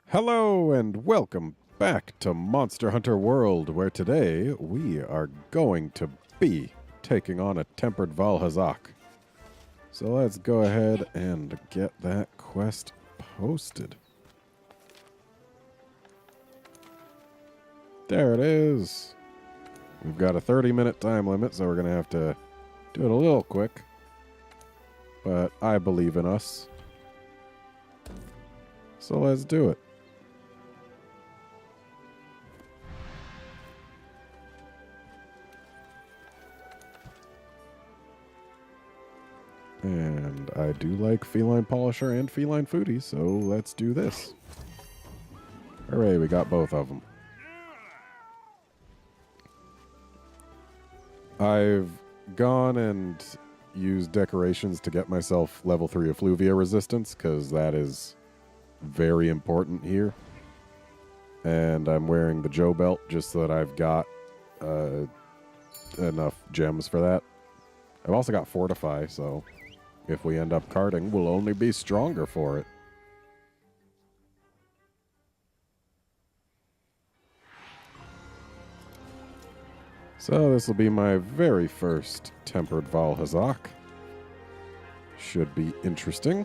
Hello and welcome back to Monster Hunter World, where today we are going to be taking on a tempered Valhazak. So let's go ahead and get that quest posted. There it is. We've got a 30-minute time limit, so we're going to have to do it a little quick. But I believe in us. So let's do it. And I do like Feline Polisher and Feline Foodie, so let's do this. Hooray, we got both of them. I've gone and used decorations to get myself level 3 Effluvia resistance, because that is very important here. And I'm wearing the Joe belt just so that I've got enough gems for that. I've also got Fortify, so if we end up carting, we'll only be stronger for it. So this will be my very first tempered Valhazak. Should be interesting.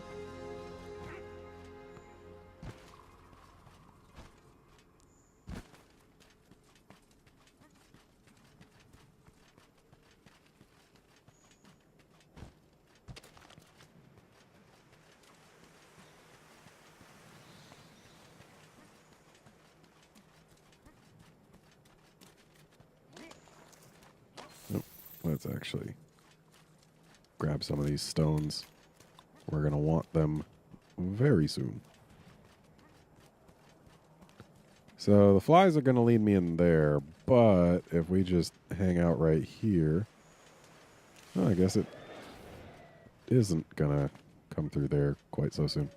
Let's actually grab some of these stones. We're going to want them very soon. So the flies are going to lead me in there, but if we just hang out right here, well, I guess it isn't going to come through there quite so soon.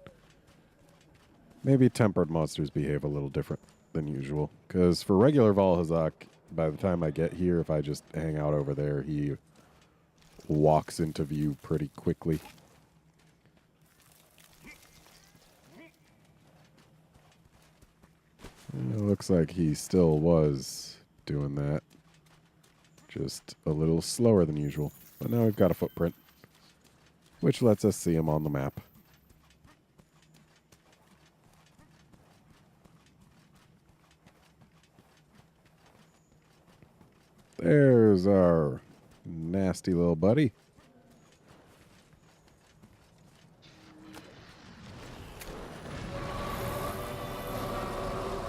Maybe tempered monsters behave a little different than usual, because for regular Valhazak, by the time I get here, if I just hang out over there, he walks into view pretty quickly. It looks like he still was doing that. Just a little slower than usual. But now we've got a footprint, which lets us see him on the map. There's our nasty little buddy.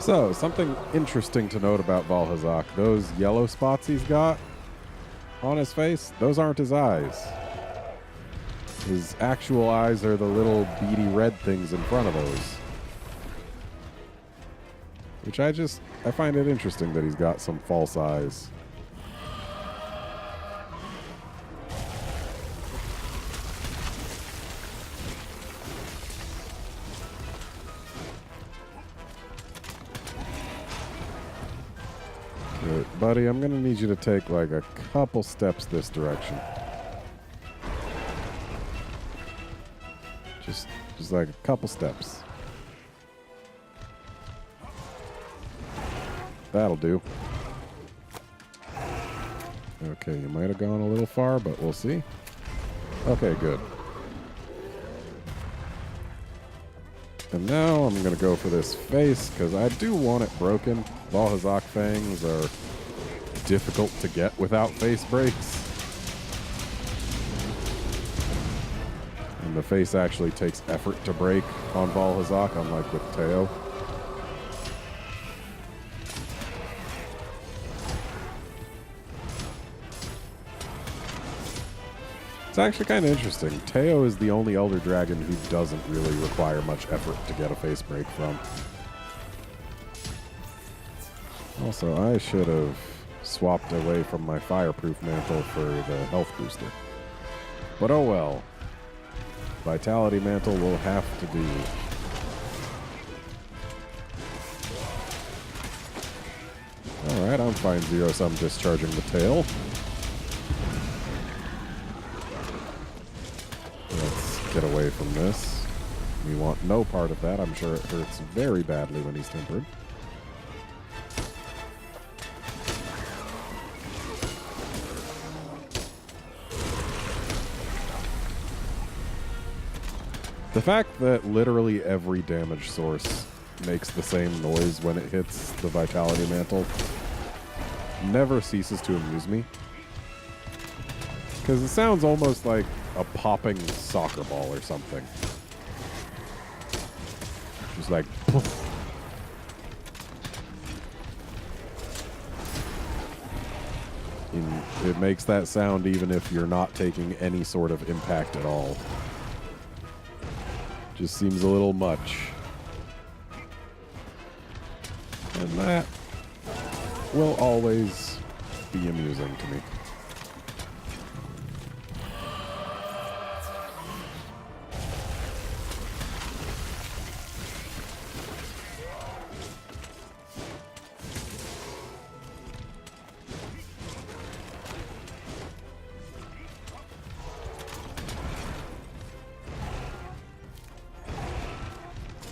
So, something interesting to note about Valhazak. Those yellow spots he's got on his face, those aren't his eyes. His actual eyes are the little beady red things in front of those. Which I find it interesting that he's got some false eyes. Buddy, I'm going to need you to take like a couple steps this direction. Just like a couple steps. That'll do. Okay, you might have gone a little far, but we'll see. Okay, good. And now I'm going to go for this face, because I do want it broken. Valhazak fangs are difficult to get without face breaks. And the face actually takes effort to break on Valhazak, unlike with Teo. It's actually kind of interesting. Teo is the only Elder Dragon who doesn't really require much effort to get a face break from. Also, I should have swapped away from my fireproof mantle for the health booster. But oh well. Vitality mantle will have to do. Alright, I'm fine zero-sum discharging the tail. Let's get away from this. We want no part of that. I'm sure it hurts very badly when he's tempered. The fact that literally every damage source makes the same noise when it hits the Vitality Mantle never ceases to amuse me. Because it sounds almost like a popping soccer ball or something. Just like, poof. And it makes that sound even if you're not taking any sort of impact at all. Just seems a little much. And that will always be amusing to me.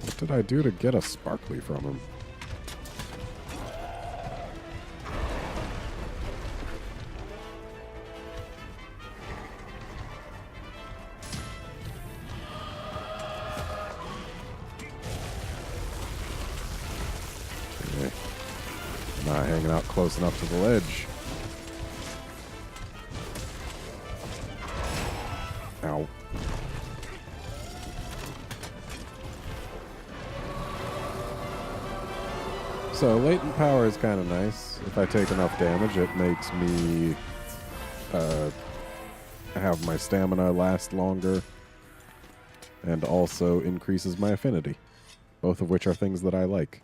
What did I do to get a sparkly from him? Okay. Not hanging out close enough to the ledge. Ow. So latent power is kind of nice. If I take enough damage, it makes me have my stamina last longer and also increases my affinity, both of which are things that I like.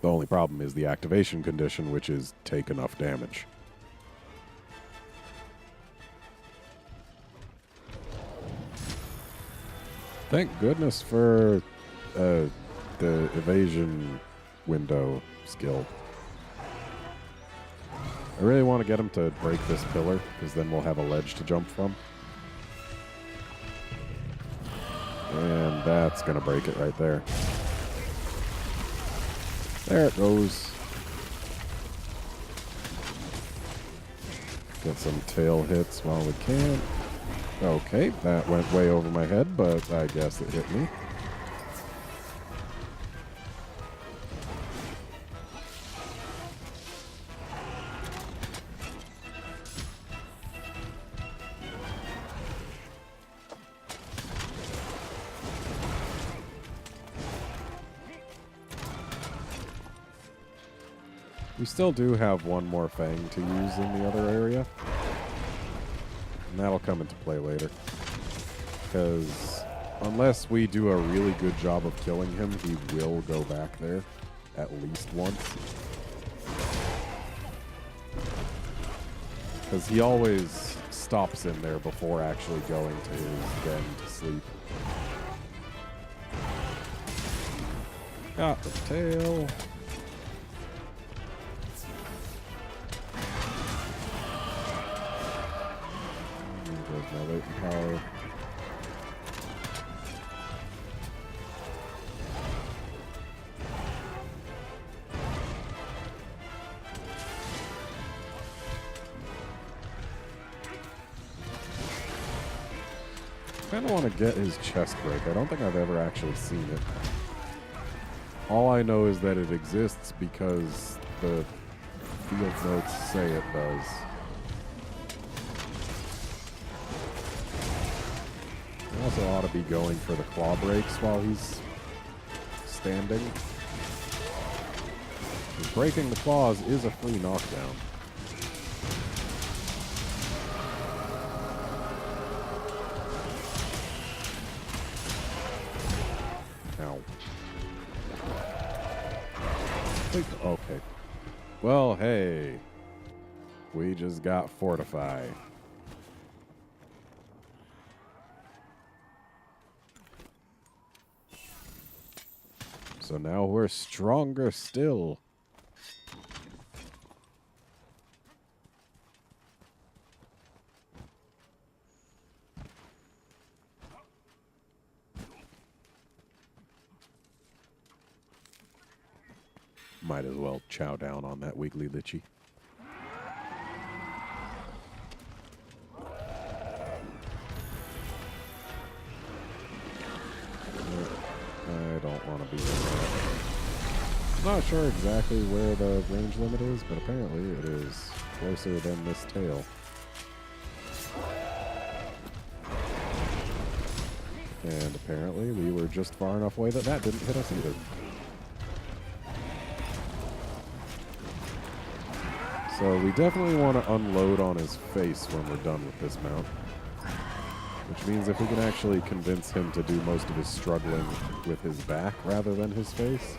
The only problem is the activation condition, which is take enough damage. Thank goodness for the evasion window skill. I really want to get him to break this pillar, because then we'll have a ledge to jump from. And that's going to break it right there. There it goes. Get some tail hits while we can. Okay, that went way over my head, but I guess it hit me. We still do have one more Fang to use in the other area. And that'll come into play later. Because unless we do a really good job of killing him, he will go back there at least once. Because he always stops in there before actually going to his den to sleep. Got the tail. There's my latent power. I kind of want to get his chest break. I don't think I've ever actually seen it. All I know is that it exists because the field notes say it does. I also ought to be going for the claw breaks while he's standing. Breaking the claws is a free knockdown. Ow. Okay. Well, hey. We just got Fortify. So now we're stronger still. might as well chow down on that wiggly litchi. I don't want to be in that. Not sure exactly where the range limit is, but apparently it is closer than this tail. And apparently we were just far enough away that didn't hit us either. So we definitely want to unload on his face when we're done with this mount. Which means if we can actually convince him to do most of his struggling with his back rather than his face,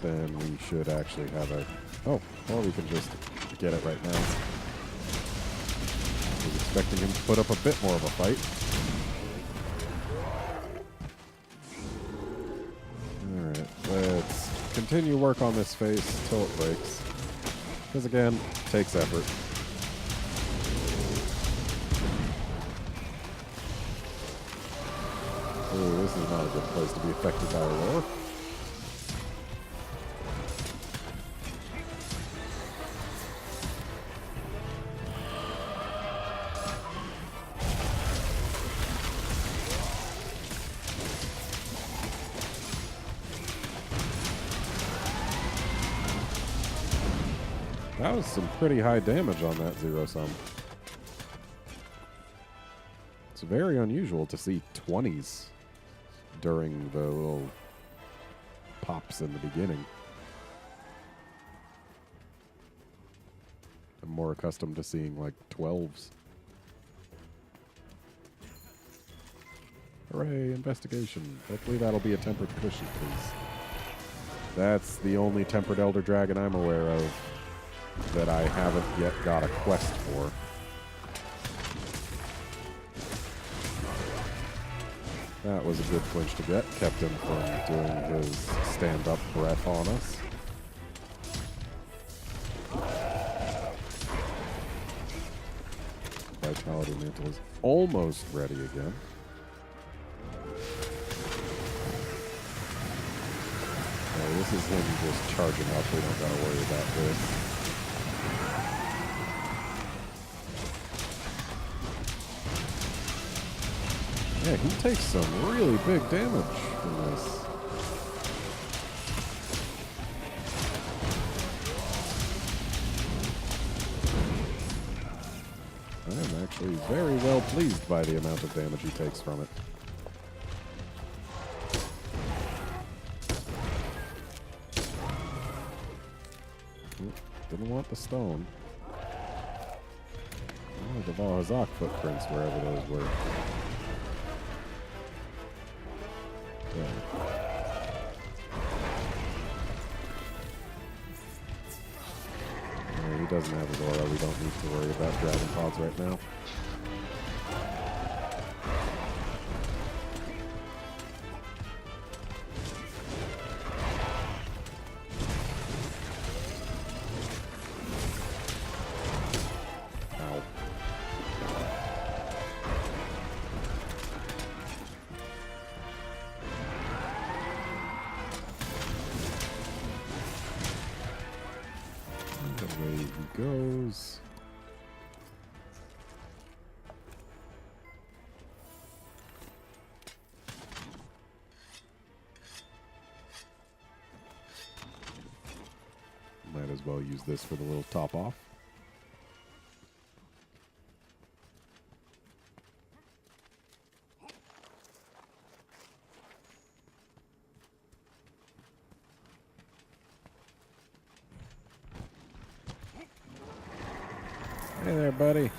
then we should actually have a... Oh, or we can just get it right now. I was expecting him to put up a bit more of a fight. Alright, let's continue work on this face till it breaks. Because again, it takes effort. Ooh, this is not a good place to be affected by a roar. That was some pretty high damage on that zero-sum. It's very unusual to see 20s during the little pops in the beginning. I'm more accustomed to seeing like 12s. Hooray, investigation. Hopefully that'll be a tempered cushion, please. That's the only tempered Elder Dragon I'm aware of that I haven't yet got a quest for. That was a good flinch to get. Kept him from doing his stand-up breath on us. Vitality Mantle is almost ready again. Oh, this is him just charging up. We don't gotta worry about this. Yeah, he takes some really big damage from this. I am actually very well pleased by the amount of damage he takes from it. Didn't want the stone. Oh, the Valhazak footprints, wherever those were. Yeah. He doesn't have his aura. We don't need to worry about dragon pods right now. Goes. Might as well use this for the little top off. Hey there, buddy. Here,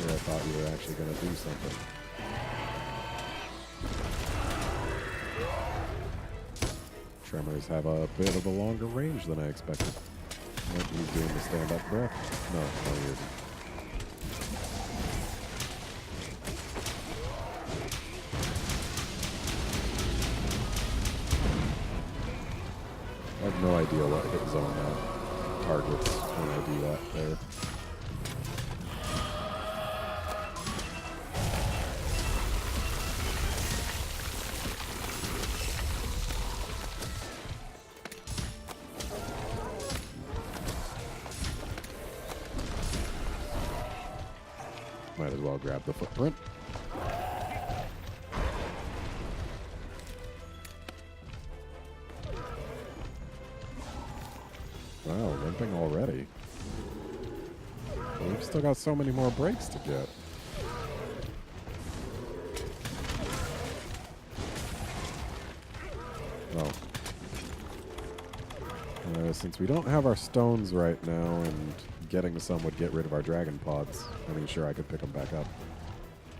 I thought you were actually going to do something. Tremors have a bit of a longer range than I expected. What, he's doing the stand-up breath? No, he isn't. I have no idea what hit zone that targets when I do that there. Might as well grab the footprint. Wow, limping already. We've still got so many more breaks to get. Oh. Since we don't have our stones right now, and getting some would get rid of our dragon pods, I mean, sure, I could pick them back up.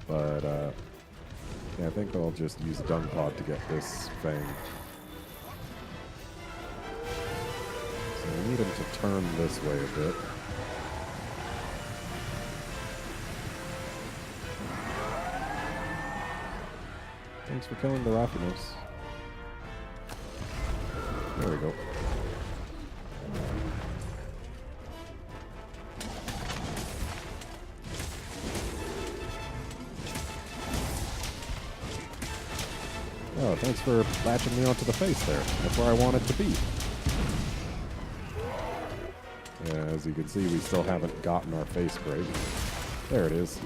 But, yeah, I think I'll just use a dung pod to get this fang. So we need him to turn this way a bit. Thanks for killing the Raffinos. There we go. Oh, thanks for latching me onto the face there. That's where I want it to be. Yeah, as you can see, we still haven't gotten our face break. There it is.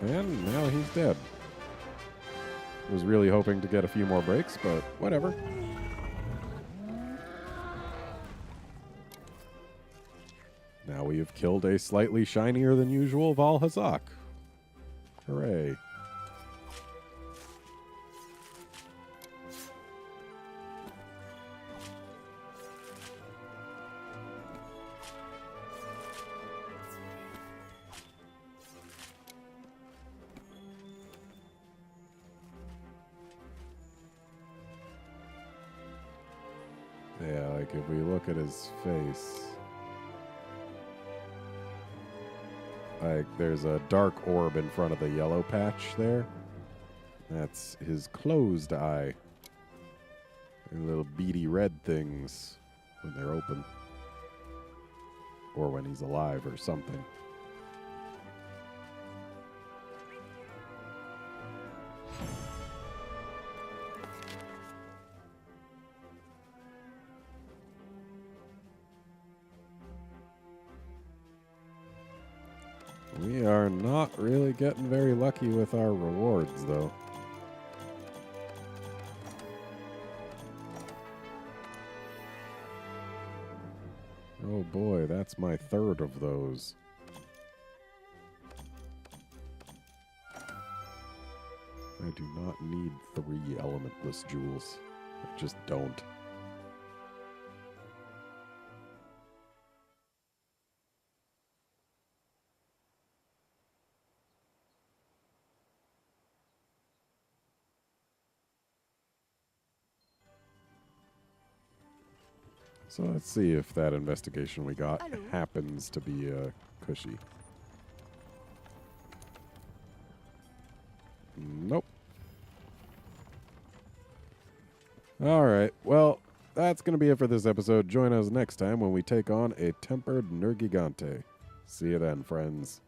And now he's dead. Was really hoping to get a few more breaks, but whatever. Now we have killed a slightly shinier than usual Valhazak. Hooray. Yeah, like if we look at his face, like there's a dark orb in front of the yellow patch there. That's his closed eye. And little beady red things when they're open. Or when he's alive or something. We are not really getting very lucky with our rewards, though. Oh boy, that's my third of those. I do not need 3 elementless jewels. I just don't. So let's see if that investigation we got happens to be cushy. Nope. Alright, well, that's going to be it for this episode. Join us next time when we take on a tempered Nergigante. See you then, friends.